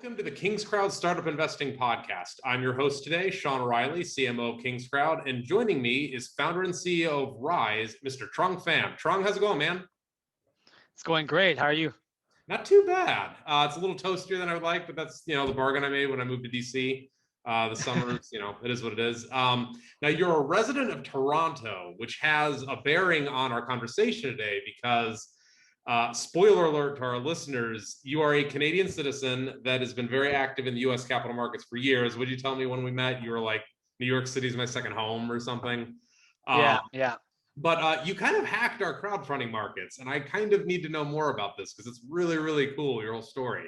Welcome to the KingsCrowd Startup Investing podcast. I'm your host today, Sean Riley, CMO of KingsCrowd, and joining me is founder and CEO of RYSE, Mr. Trung Pham. Trung, how's it going, man? It's going great. How are you? Not too bad. It's a little toastier than I would like, but that's the bargain I made when I moved to DC. The summers, it is what it is. Now you're a resident of Toronto, which has a bearing on our conversation today because spoiler alert to our listeners, you are a Canadian citizen that has been very active in the US capital markets for years. Would you tell me when we met, you were like, New York City is my second home or something? Yeah. But you kind of hacked our crowdfunding markets, and I kind of need to know more about this because it's really, really cool, your whole story.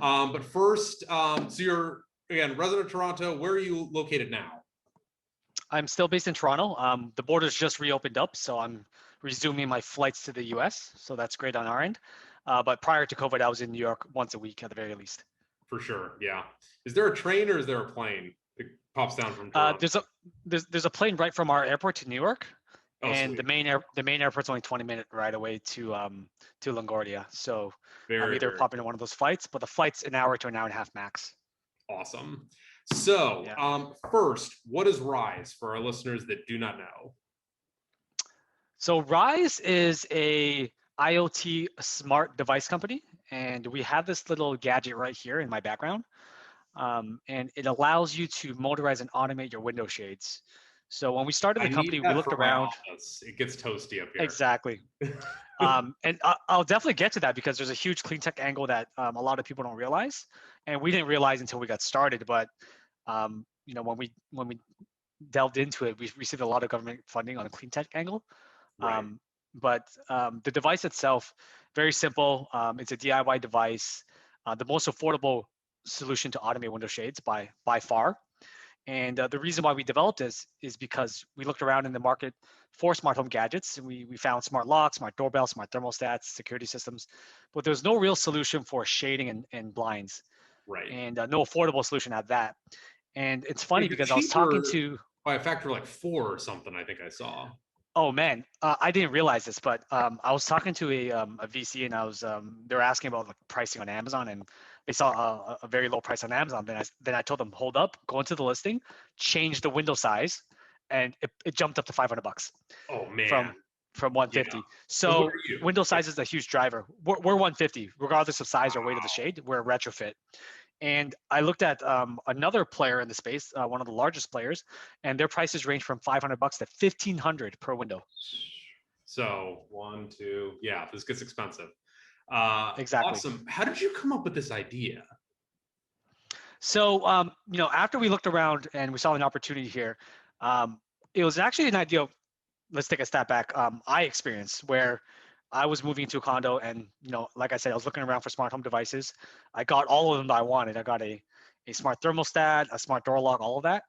But first, so you're, again, resident of Toronto. Where are you located now? I'm still based in Toronto. The borders just reopened up, so I'm resuming my flights to the US. So that's great on our end. But prior to COVID, I was in New York once a week at the very least. For sure, yeah. Is there a train or is there a plane that pops down from Toronto? There's a plane right from our airport to New York. Oh, and sweet. the main airport's only 20-minute ride away to LaGuardia. So I'm either Very popping into one of those flights, but the flight's an hour to an hour and a half max. awesome. So Yeah. first, what is RYSE for our listeners that do not know? So RYSE is a IoT smart device company, and we have this little gadget right here in my background, and it allows you to motorize and automate your window shades. So when we started I the need company, we that looked for my around. office. It gets toasty up here. Exactly. And I'll definitely get to that because there's a huge clean tech angle that a lot of people don't realize, and we didn't realize until we got started. But when we delved into it, we received a lot of government funding on a clean tech angle. Right. But the device itself, very simple. It's a DIY device, the most affordable solution to automate window shades by far. And the reason why we developed this is because we looked around in the market for smart home gadgets, and we found smart locks, smart doorbells, smart thermostats, security systems, but there's no real solution for shading and blinds, Right. and no affordable solution at that. And it's funny They're because I was talking cheaper to, by a factor like 4 or something, I think I saw. oh man, I didn't realize this, but I was talking to a VC, and they were asking about like pricing on Amazon, and they saw a very low price on Amazon. Then I told them, hold up, go into the listing, change the window size, and it jumped up to $500 Oh man. from from Yeah. 150. And what So are you? window size is a huge driver. We're 150, regardless of size or weight of the Wow. shade. We're a retrofit. And I looked at another player in the space, one of the largest players, and their prices range from $500 to $1,500 per window. So 1, 2, yeah, this gets expensive. Exactly. Awesome. How did you come up with this idea? So after we looked around and we saw an opportunity here, it was actually an idea. Let's take a step back. I experienced where I was moving into a condo, and like I said, I was looking around for smart home devices. I got all of them that I wanted. I got a smart thermostat, a smart door lock, all of that.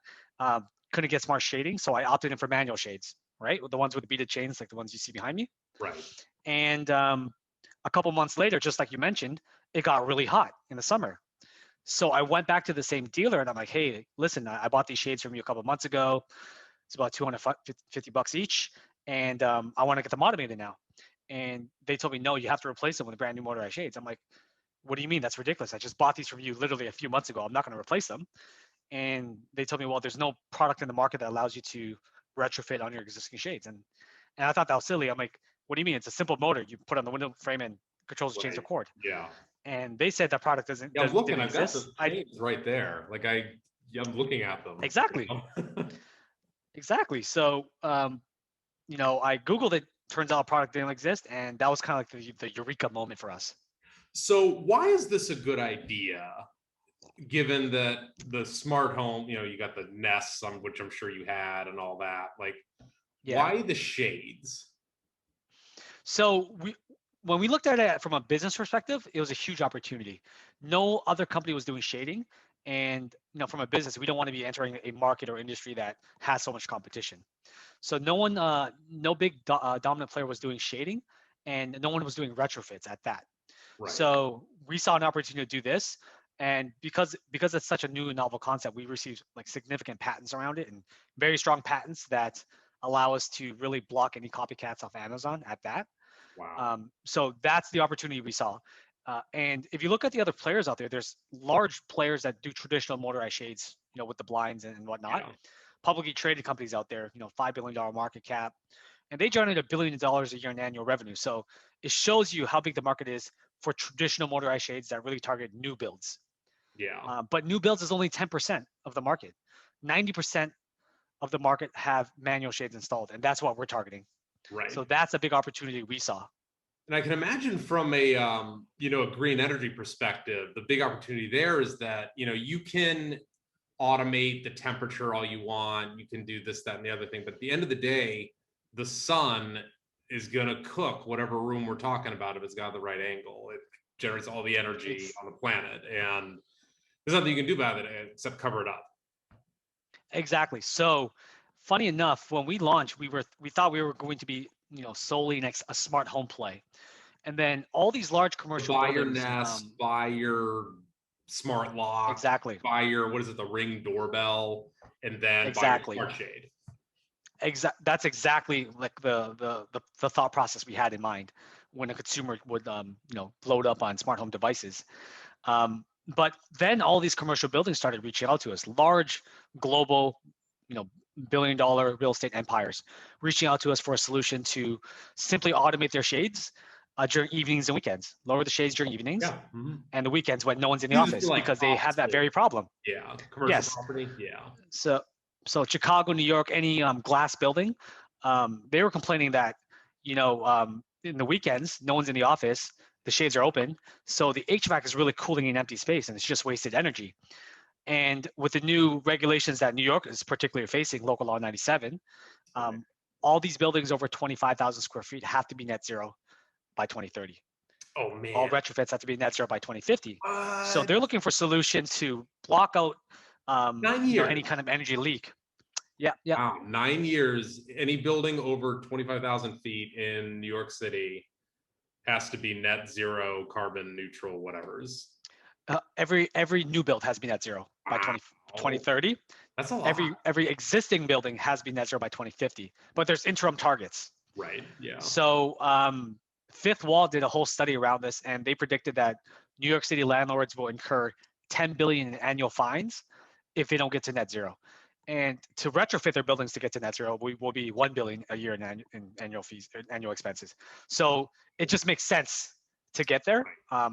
Couldn't get smart shading, so I opted in for manual shades, right? With the ones with the beaded chains, like the ones you see behind me. Right. And a couple months later, just like you mentioned, it got really hot in the summer. So I went back to the same dealer, and I'm like, hey, listen, I bought these shades from you a couple months ago. It's about $250 each, and I want to get them automated now. And they told me, no, you have to replace them with brand new motorized shades. I'm like, what do you mean? That's ridiculous. I just bought these from you literally a few months ago. I'm not going to replace them. And they told me, well, there's no product in the market that allows you to retrofit on your existing shades. And I thought that was silly. I'm like, what do you mean? It's a simple motor. You put on the window frame and controls the chains Right. of cord. Yeah. And they said that product Yeah, I'm looking. didn't I've got exist. the shades right there. Like I'm looking at them. Exactly. Exactly. So, I Googled it. Turns out a product didn't exist. And that was kind of like the eureka moment for us. So why is this a good idea? Given that the smart home, you got the Nests, on which I'm sure you had, and all that. Like, Yeah. why the shades? So when we looked at it from a business perspective, it was a huge opportunity. No other company was doing shading. And from a business, we don't want to be entering a market or industry that has so much competition. So no big dominant player was doing shading, and no one was doing retrofits at that. Right. So we saw an opportunity to do this, and because it's such a new and novel concept, we received like significant patents around it, and very strong patents that allow us to really block any copycats off Amazon at that. Wow. So that's the opportunity we saw. And if you look at the other players out there, there's large players that do traditional motorized shades, with the blinds and whatnot. Yeah. Publicly traded companies out there, $5 billion market cap, and they generate $1 billion a year in annual revenue. So it shows you how big the market is for traditional motorized shades that really target new builds. Yeah. But new builds is only 10% of the market. 90% of the market have manual shades installed, and that's what we're targeting. Right. So that's a big opportunity we saw. And I can imagine from a green energy perspective, the big opportunity there is that, you can automate the temperature all you want. You can do this, that, and the other thing. But at the end of the day, the sun is going to cook whatever room we're talking about if it's got the right angle. It generates all the energy on the planet. And there's nothing you can do about it except cover it up. Exactly. So funny enough, when we launched, we thought we were going to be, solely a smart home play. And then all these large commercial Buy your buildings, Nest, buy your smart lock, exactly, buy your, what is it, the Ring doorbell, and then exactly, buy your SmartShade. That's exactly like the thought process we had in mind when a consumer would load up on smart home devices. But then all these commercial buildings started reaching out to us, large global, billion-dollar real estate empires, reaching out to us for a solution to simply automate their shades during evenings and weekends, lower the shades during evenings, Yeah. Mm-hmm. and the weekends when no one's in the These are office like because they have that very offices. problem. Yeah. Commercial Yes. property. Yeah. So Chicago, New York, any glass building, they were complaining that, in the weekends, no one's in the office, the shades are open, so the HVAC is really cooling an empty space, and it's just wasted energy. And with the new regulations that New York is particularly facing, Local Law 97, all these buildings over 25,000 square feet have to be net zero by 2030. Oh man. All retrofits have to be net zero by 2050. What? So they're looking for solutions to block out 9 years. any kind of energy leak. Yeah. Wow, 9 years. Any building over 25,000 feet in New York City has to be net zero, carbon neutral, whatever's. Every new build has to be net zero by 2030. That's a lot. Every existing building has to be net zero by 2050. But there's interim targets. Right. Yeah. So Fifth Wall did a whole study around this, and they predicted that New York City landlords will incur 10 billion in annual fines if they don't get to net zero. And to retrofit their buildings to get to net zero, we will be 1 billion a year in annual fees, annual expenses. So it just makes sense to get there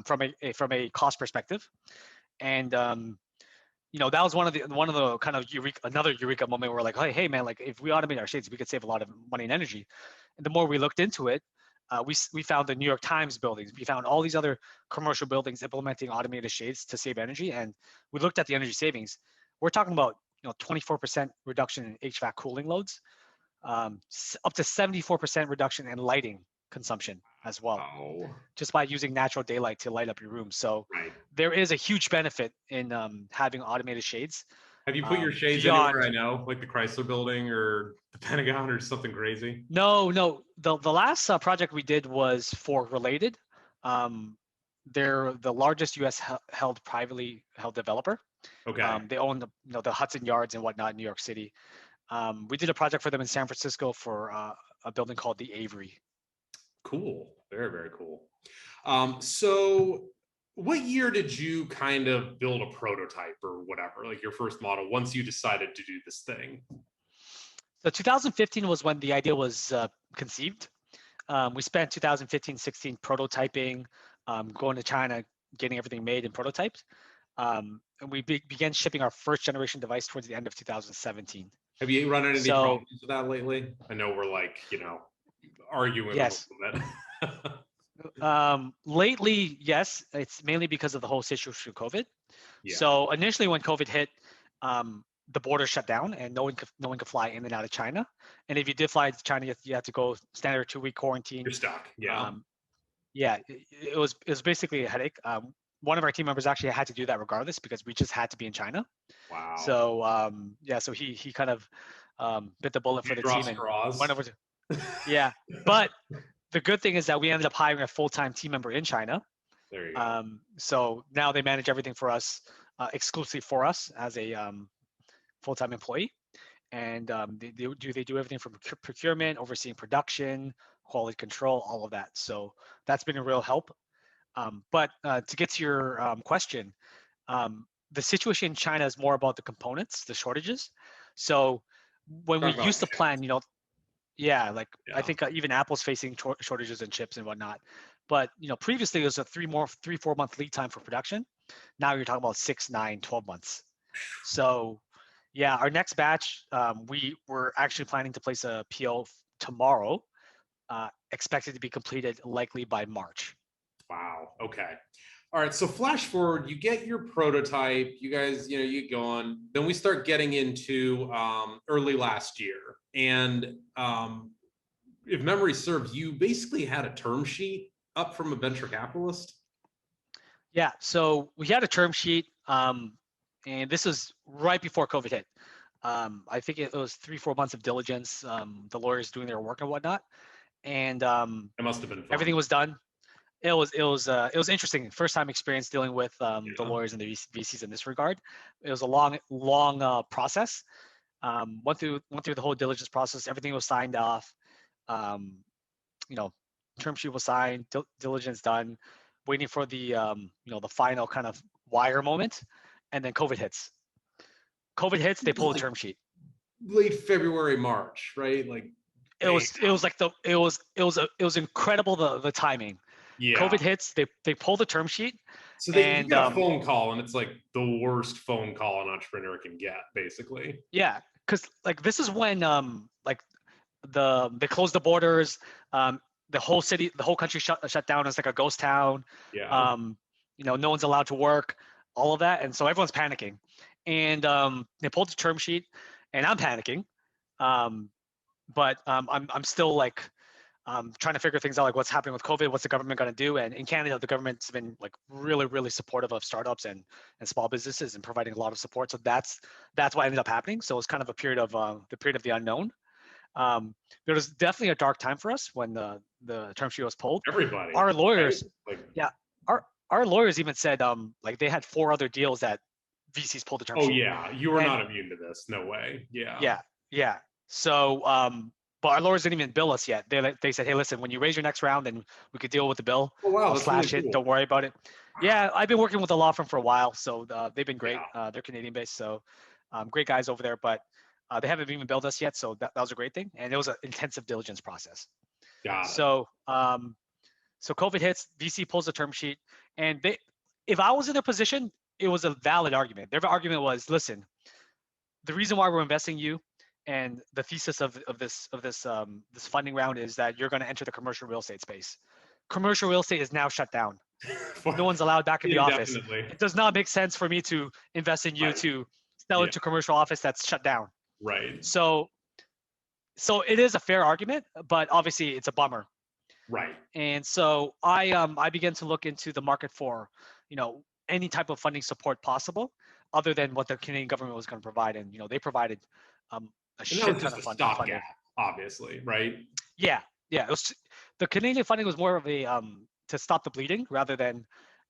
from a cost perspective. And that was one of the kind of another eureka moment where we're like, hey man, like if we automate our shades, we could save a lot of money and energy. And the more we looked into it, we found the New York Times buildings. We found all these other commercial buildings implementing automated shades to save energy, and we looked at the energy savings. We're talking about 24% reduction in HVAC cooling loads, up to 74% reduction in lighting consumption as well, just by using natural daylight to light up your room. So there is a huge benefit in having automated shades. Have you put your shades anywhere I know, like the Chrysler building or the Pentagon or something crazy? No. The last project we did was for Related. They're the largest U.S. privately held developer. Okay. They own the Hudson Yards and whatnot in New York City. We did a project for them in San Francisco for a building called the Avery. Cool. Very, very cool. So what year did you kind of build a prototype or whatever, like your first model, once you decided to do this thing? So 2015 was when the idea was conceived. We spent 2015-16 prototyping, going to China, getting everything made and prototyped. And we began shipping our first generation device towards the end of 2017. Have you run into any problems with that lately? I know we're like, arguing a little bit. Lately, yes, it's mainly because of the whole situation with COVID. Yeah. So initially when COVID hit, the border shut down and no one could fly in and out of China. And if you did fly to China, you had to go standard 2-week quarantine. You're stuck. Yeah. It was basically a headache. One of our team members actually had to do that regardless because we just had to be in China. Wow. So so he kind of bit the bullet for the team and went over to. Yeah, but the good thing is that we ended up hiring a full-time team member in China. There you go. So now they manage everything for us, exclusively for us as a full-time employee, and they do everything from procurement, overseeing production, quality control, all of that. So that's been a real help. But to get to your question, the situation in China is more about the components, the shortages. So when we Talk about used to chips. plan, yeah, like I Yeah. think even Apple's facing shortages in chips and whatnot. But previously it was a 4 month lead time for production. Now you're talking about 6, 9, 12 months. So yeah, our next batch, we were actually planning to place a PO tomorrow, expected to be completed likely by March. Wow. Okay. All right. So flash forward, you get your prototype. You guys, you get going. Then we start getting into early last year, and if memory serves, you basically had a term sheet up from a venture capitalist. Yeah, so we had a term sheet, and this was right before COVID hit. I think it was 3, 4 months of diligence, the lawyers doing their work and whatnot, and It must have been fun. everything was done. It was interesting. First time experience dealing with the Yeah. lawyers and the VCs in this regard. It was a long process. Went through the whole diligence process. Everything was signed off. Um, you know, term sheet was signed, diligence done, waiting for the final kind of wire moment, and then COVID hits. COVID hits, they It was pull the like term sheet. late February, March, right? Like, bam. It was like it was incredible the timing. Yeah. COVID hits, they pull the term sheet, So you and get a phone call, and it's like the worst phone call an entrepreneur can get, basically. yeah, because like this is when like they closed the borders, um, the whole city, the whole country shut down as like a ghost town. Yeah. Um, no one's allowed to work, all of that, and so everyone's panicking. And they pulled the term sheet, and I'm panicking. Um, but I'm still like trying to figure things out, like what's happening with COVID, what's the government going to do. And in Canada, the government's been like really supportive of startups and small businesses and providing a lot of support. So that's what ended up happening. So it's kind of a period of the period of the unknown. It was definitely a dark time for us when the term sheet was pulled. Everybody, Our right? lawyers, Like, yeah, our lawyers even said like they had 4 other deals that VCs pulled the term oh sheet. yeah, you are And not immune to this. No way. Yeah. yeah, yeah. So but our lawyers didn't even bill us yet. They said, hey, listen, when you raise your next round, then we could deal with the bill. Oh wow, We'll that's really slash it. Don't cool. worry about it. Yeah, I've been working with the law firm for a while, so they've been great. Yeah. They're Canadian based, so great guys over there. But they haven't even billed us yet, so that was a great thing. And it was an intensive diligence process. Got it. So COVID hits, VC pulls the term sheet, and if I was in their position, it was a valid argument. Their argument was, listen, the reason why we're investing you and the thesis of this funding round is that you're going to enter the commercial real estate space. Commercial real estate is now shut down. No one's allowed back in the office. Indefinitely. It does not make sense for me to invest in you Right. to sell into commercial office that's shut down. Right. So it is a fair argument, but obviously it's a bummer. Right. And so I began to look into the market for any type of funding support possible, other than what the Canadian government was going to provide, and they provided a And that shit was ton just of a funding. stopgap, obviously, right? Yeah, yeah. It was the Canadian funding was more of a to stop the bleeding rather than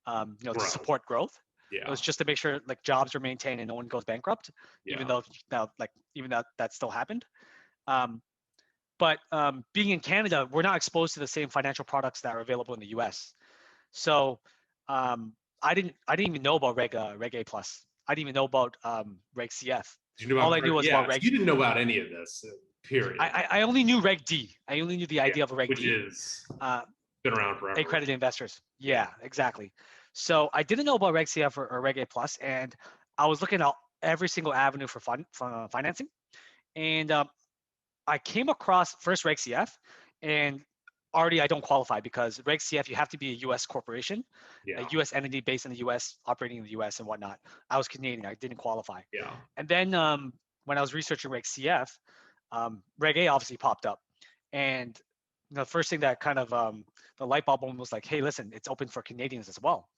to Growth. support growth. Yeah. It was just to make sure like jobs are maintained and no one goes bankrupt, Yeah. even though now even that still happened. But being in Canada, we're not exposed to the same financial products that are available in the U.S. So I didn't even know about Reg A plus. I didn't even know about Reg CF. Did you know All about I knew was yeah, about so Reg. you didn't know about any of this, period. I only knew Reg D. I only knew the idea of a Reg which D. is Uh, been around forever. Accredited investors. Yeah, exactly. So I didn't know about Reg CF or Reg A plus, and I was looking at every single avenue for financing, and I came across first Reg CF, and already I don't qualify because Reg CF you have to be a U.S. corporation, a Yeah. U.S. entity based in the U.S. operating in the U.S. and whatnot. I was Canadian, I didn't qualify. Yeah. And then when I was researching Reg CF, Reg A obviously popped up, and the first thing that kind of the light bulb moment was like, hey, listen, it's open for Canadians as well.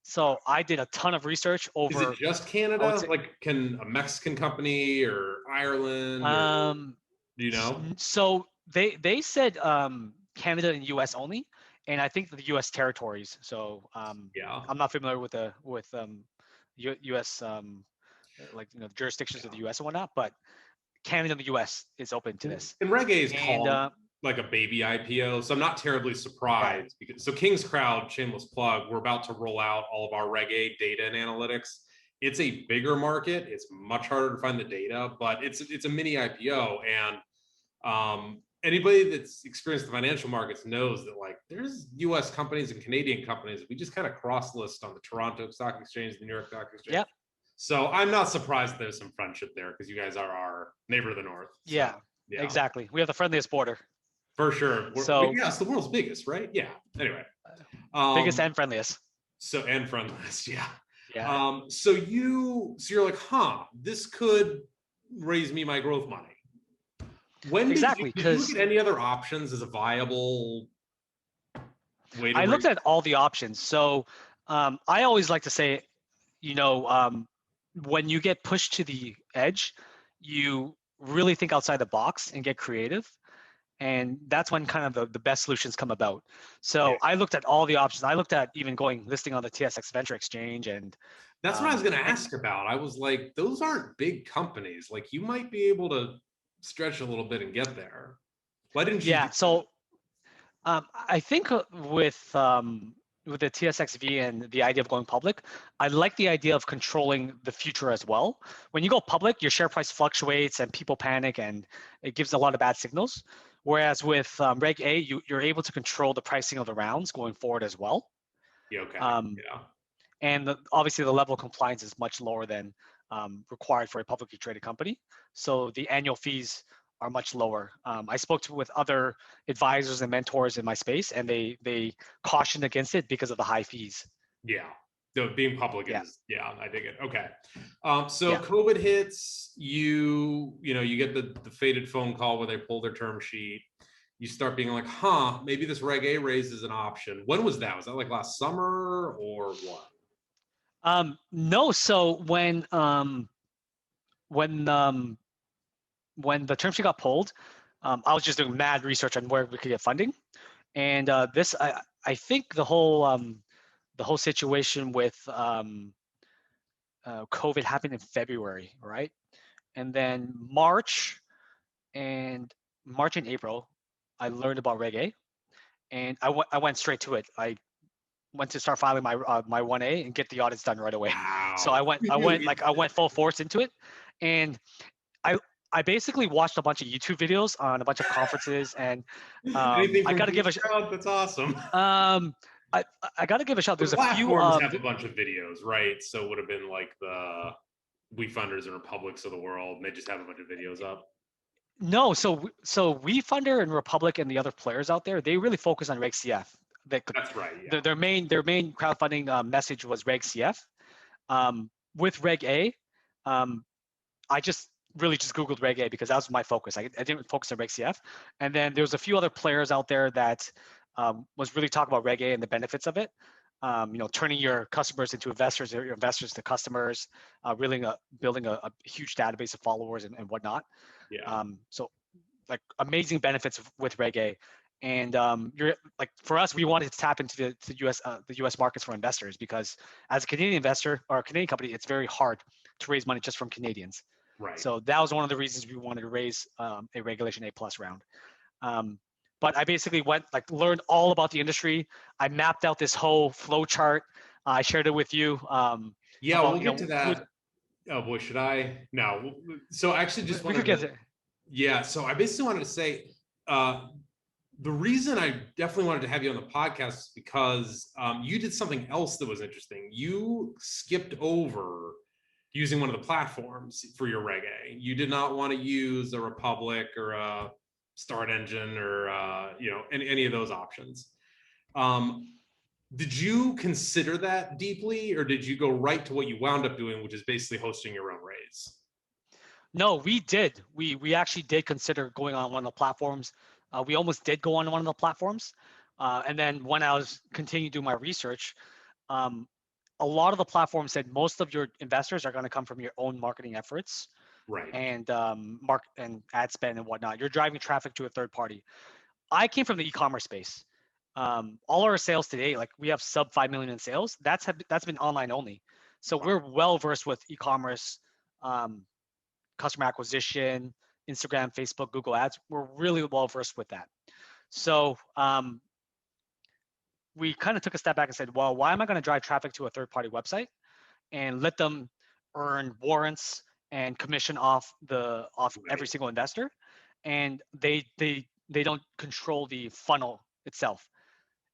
So I did a ton of research over. Is it just Canada? Like, can a Mexican company or Ireland? Do you know? So they said Canada and U.S. only, and I think the U.S. territories. So Yeah. I'm not familiar with U.S. Like jurisdictions of the U.S. and whatnot, but Canada and the U.S. is open to this. And Reg A is And calm. like a baby IPO, so I'm not terribly Right. surprised because so KingsCrowd, shameless plug, we're about to roll out all of our Reg A data and analytics. It's a bigger market. It's much harder to find the data, but it's a mini IPO, and anybody that's experienced the financial markets knows that like there's US companies and Canadian companies we just kind of cross list on the Toronto Stock Exchange, the New York Stock Exchange. Yep. So I'm not surprised there's some friendship there because you guys are our neighbor of the north. So, Yeah. yeah. Exactly. We have the friendliest border. For sure. Yeah, it's the world's biggest, right? Yeah. Anyway. Biggest and friendliest. So and friendliest, yeah. Yeah. So you're like, this could raise me my growth money. When exactly, did you look at any other options as a viable way to I looked at all the options. So I always like to say, when you get pushed to the edge, you really think outside the box and get creative. And that's when kind of the best solutions come about. So Yeah. I looked at all the options. I looked at even listing on the TSX Venture Exchange. And that's what I was going to ask about. I was like, those aren't big companies. Like you might be able to stretch a little bit and get there. Why didn't you? Yeah. So I think with the TSXV and the idea of going public, I like the idea of controlling the future as well. When you go public, your share price fluctuates and people panic, and it gives a lot of bad signals. Whereas with Reg A, you're able to control the pricing of the rounds going forward as well. Yeah, okay. Yeah. And obviously, the level of compliance is much lower than required for a publicly traded company. So the annual fees are much lower. I spoke with other advisors and mentors in my space, and they cautioned against it because of the high fees. Yeah. So being public is, I dig it. Okay. So COVID hits, you get the fated phone call where they pull their term sheet. You start being like, maybe this Reg A raise is an option. When was that? Was that like last summer or what? No. So when the term sheet got pulled, I was just doing mad research on where we could get funding, and I think the whole situation with COVID happened in February, right? And then March and April, I learned about Reg A, and I went straight to it. I went to start filing my my 1A and get the audits done right away. Wow. So I went full force into it, and I basically watched a bunch of YouTube videos on a bunch of conferences, and I got to give a shout. That's awesome. I got to give a shout. There's the a few. Platforms have a bunch of videos, right? So it would have been like the WeFunders and Republics of the world, and they just have a bunch of videos up. No, so WeFunder and Republic and the other players out there, they really focus on Reg CF. That's right. Yeah. Their main crowdfunding message was Reg CF. With Reg A, I just Googled Reg A because that was my focus. I didn't focus on Reg CF. And then there's a few other players out there that was really talking about Reg A and the benefits of it. Turning your customers into investors, or your investors to customers, really building a huge database of followers and whatnot. Yeah. So like amazing benefits with Reg A. And you're like, for us, we wanted to tap into the US markets for investors, because as a Canadian investor or a Canadian company, it's very hard to raise money just from Canadians. Right. So that was one of the reasons we wanted to raise a Regulation A+ round. But I basically learned all about the industry. I mapped out this whole flow chart. I shared it with you. We'll get to that. Oh boy, should I? No. So I actually just wanted to. Yeah. So I basically wanted to say, the reason I definitely wanted to have you on the podcast is because you did something else that was interesting. You skipped over using one of the platforms for your Reg A. You did not want to use a Republic or a Start Engine or any of those options. Did you consider that deeply, or did you go right to what you wound up doing, which is basically hosting your own raise? No, we did. We actually did consider going on one of the platforms. We almost did go on one of the platforms. And then when I was continuing to do my research, a lot of the platforms said most of your investors are going to come from your own marketing efforts, right? And and ad spend and whatnot. You're driving traffic to a third party. I came from the e-commerce space. All our sales today, like we have sub 5 million in sales. That's been online only. So we're well versed with e-commerce, customer acquisition, Instagram, Facebook, Google Ads. We're really well versed with that. So we kind of took a step back and said, well, why am I going to drive traffic to a third-party website and let them earn warrants and commission off every Right. single investor, and they don't control the funnel itself,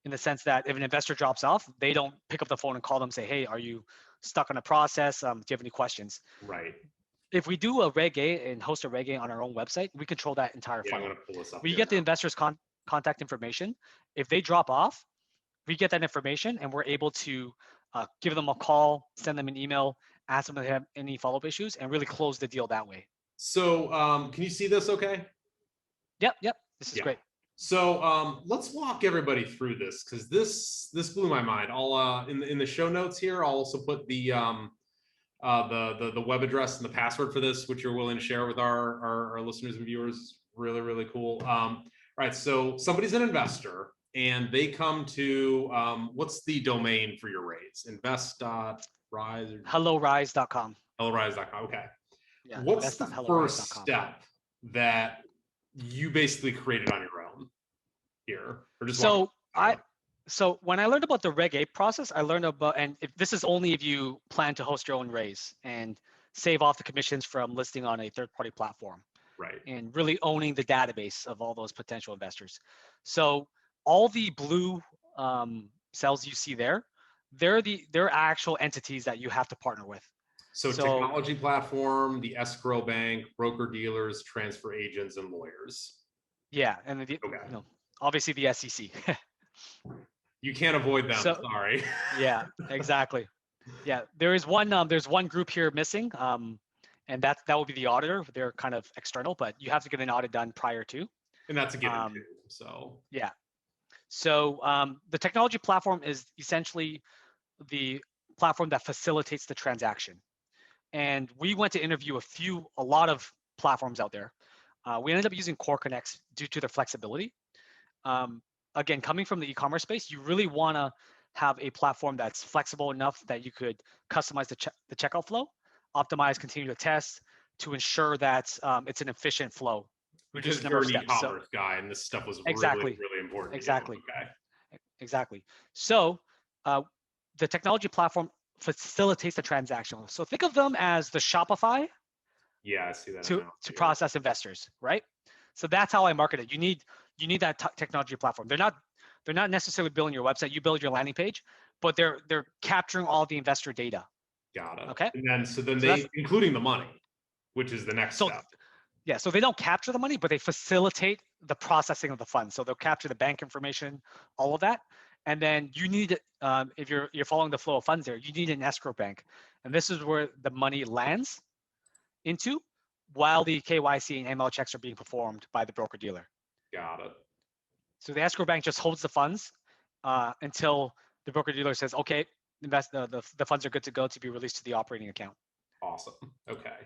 in the sense that if an investor drops off, they don't pick up the phone and call them and say, hey, are you stuck on a process? Do you have any questions? Right. If we do a Reg A and host a Reg A on our own website, we control that entire Yeah, I'm funnel. gonna pull this up We here get the now. investor's contact information. If they drop off, we get that information and we're able to give them a call, send them an email, ask them if they have any follow-up issues, and really close the deal that way. So can you see this okay? Yep. This is Yeah. great. So let's walk everybody through this, because this blew my mind. I'll in the show notes here, I'll also put the web address and the password for this, which you're willing to share with our listeners and viewers. Really, really cool. Right. So somebody's an investor and they come to what's the domain for your raise? Invest.rise or HelloRyse.com. hellrise.com. Okay. Yeah, What's the first invest.hellorise.com. step that you basically created on your own here? Or just walk So so when I learned about the Reg A process, I learned about, and if this is only if you plan to host your own raise and save off the commissions from listing on a third-party platform, right. and really owning the database of all those potential investors. So all the blue cells you see there, they're actual entities that you have to partner with. So technology platform, the escrow bank, broker dealers, transfer agents, and lawyers. Yeah, and Okay. obviously the SEC. You can't avoid them. So Sorry. yeah, exactly. Yeah, there's one group here missing, and that would be the auditor. They're kind of external, but you have to get an audit done prior to. And that's a given too. So yeah. So the technology platform is essentially the platform that facilitates the transaction. And we went to interview a lot of platforms out there. We ended up using Core Connects due to their flexibility. Again, coming from the e-commerce space, you really want to have a platform that's flexible enough that you could customize the checkout flow, optimize, continue to test to ensure that it's an efficient flow. Because Number you're of an steps. e-commerce guy and this stuff was Exactly. really important. Exactly. To you. Okay. Exactly. So the technology platform facilitates the transaction. So think of them as the Shopify. Yeah, I see that. To process investors, right? So that's how I market it. You need that technology platform. They're not necessarily building your website. You build your landing page, but they're capturing all the investor data. Got it. Okay. And then they including the money, which is the next step. Yeah. So they don't capture the money, but they facilitate the processing of the funds. So they'll capture the bank information, all of that. And then you need, if you're following the flow of funds there, you need an escrow bank. And this is where the money lands into while the KYC and ML checks are being performed by the broker dealer. Got it. So the escrow bank just holds the funds until the broker dealer says, okay, the funds are good to go to be released to the operating account. Awesome. Okay.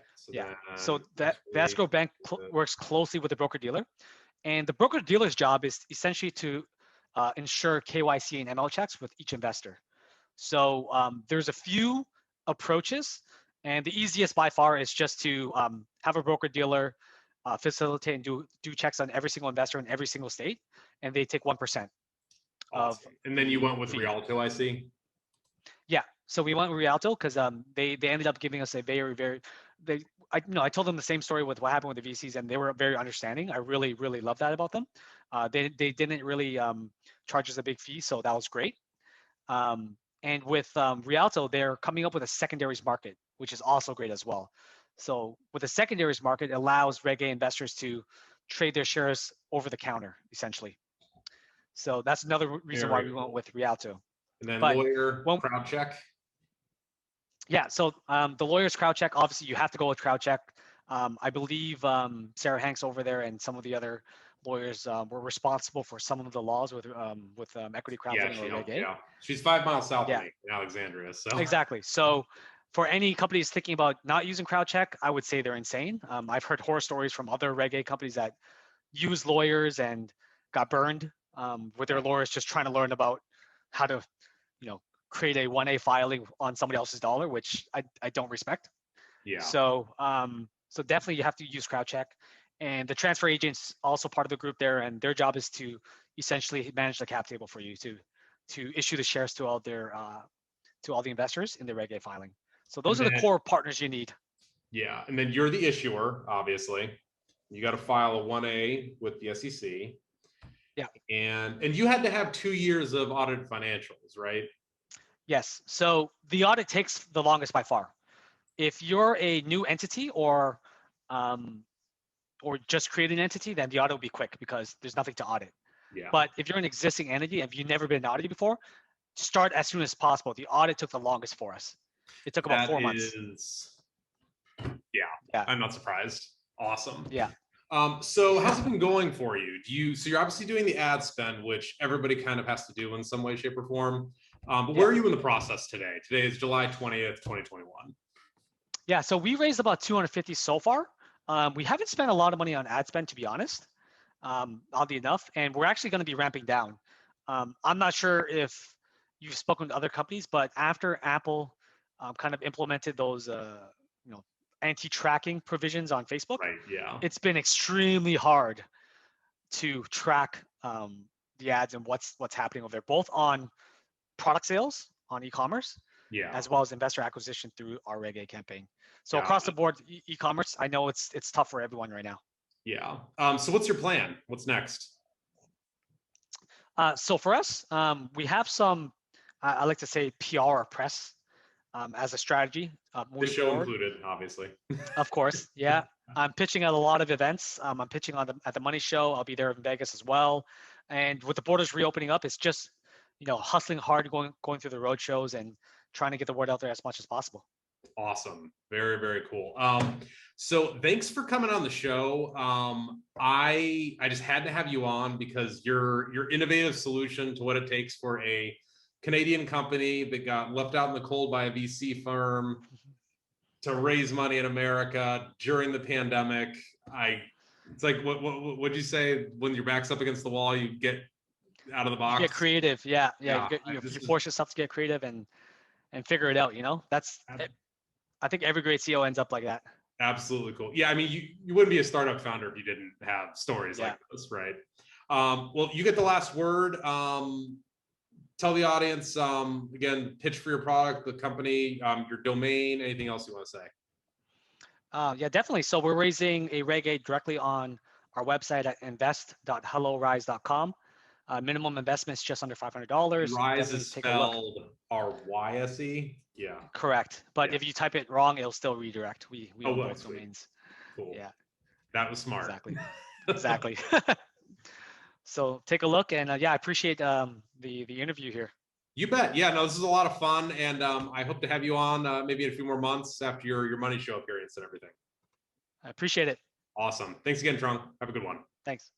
So the escrow bank works closely with the broker dealer, and the broker dealer's job is essentially to ensure KYC and ML checks with each investor. So there's a few approaches, and the easiest by far is just to have a broker dealer facilitate and do checks on every single investor in every single state, and they take 1%. Awesome. And then you went with Rialto, I see. Yeah, so we went with Rialto because they ended up giving us a I told them the same story with what happened with the VCs, and they were very understanding. I really love that about them. They didn't really charge us a big fee, so that was great. And with Rialto, they're coming up with a secondaries market, which is also great as well. So with a secondaries market, it allows Reg A investors to trade their shares over the counter, essentially. So that's another reason why we went with Rialto. And then lawyer, crowd check. Yeah, so the lawyer's crowd check, obviously you have to go with crowd check. I believe Sarah Hanks over there and some of the other lawyers were responsible for some of the laws with equity crowdfunding or Reg A. Yeah, she's 5 miles south of me in Alexandria. So exactly. So for any companies thinking about not using crowd check, I would say they're insane. I've heard horror stories from other Reg A companies that use lawyers and got burned with their lawyers just trying to learn about how to, create a 1A filing on somebody else's dollar, which I don't respect. Yeah. So so definitely you have to use crowd check. And the transfer agent's also part of the group there, and their job is to essentially manage the cap table for you to issue the shares to all the investors in the Reg A filing. So those are the core partners you need. Yeah, and then you're the issuer, obviously. You got to file a 1A with the SEC. Yeah. And you had to have 2 years of audited financials, right? Yes. So the audit takes the longest by far. If you're a new entity or just create an entity, then the audit will be quick because there's nothing to audit. Yeah. But if you're an existing entity and you've never been audited before, start as soon as possible. The audit took the longest for us. It took about 4 months. Yeah, I'm not surprised. Awesome. Yeah. So how's it been going for you? So you're obviously doing the ad spend, which everybody kind of has to do in some way, shape, or form. But where are you in the process today? Today is July 20th, 2021. Yeah, so we raised about 250 so far. We haven't spent a lot of money on ad spend, to be honest, oddly enough, and we're actually going to be ramping down. I'm not sure if you've spoken to other companies, but after Apple kind of implemented those, anti-tracking provisions on Facebook, right? Yeah, it's been extremely hard to track the ads and what's happening over there, both on product sales on e-commerce, yeah, as well as investor acquisition through our Reg A campaign. So across the board, e-commerce, I know it's tough for everyone right now. Yeah. So what's your plan? What's next? So for us, we have some, I like to say PR or press as a strategy. The show forward. Included, obviously. Of course, yeah. I'm pitching at a lot of events. I'm pitching at the Money Show. I'll be there in Vegas as well. And with the borders reopening up, it's just, hustling hard, going through the road shows and trying to get the word out there as much as possible. Awesome. Very, very cool. So thanks for coming on the show. I just had to have you on because your innovative solution to what it takes for a Canadian company that got left out in the cold by a VC firm to raise money in America during the pandemic. It's like, what'd you say? When your back's up against the wall, you get out of the box. You get creative. Yeah. You force yourself to get creative and figure it out. That's it. I think every great CEO ends up like that. Absolutely cool. Yeah, I mean, you wouldn't be a startup founder if you didn't have stories like this, right? Well, you get the last word. Tell the audience, again, pitch for your product, the company, your domain, anything else you want to say. Yeah, definitely. So we're raising a Reg A directly on our website at invest.helloryse.com. Minimum investment is just under $500. RYSE is spelled RYSE. Yeah. Correct. But if you type it wrong, it'll still redirect. We own both domains. Cool. Yeah. That was smart. Exactly. So take a look, and I appreciate the interview here. You bet. Yeah, no, this is a lot of fun, and I hope to have you on maybe in a few more months after your Money Show appearance and everything. I appreciate it. Awesome. Thanks again, Trung. Have a good one. Thanks.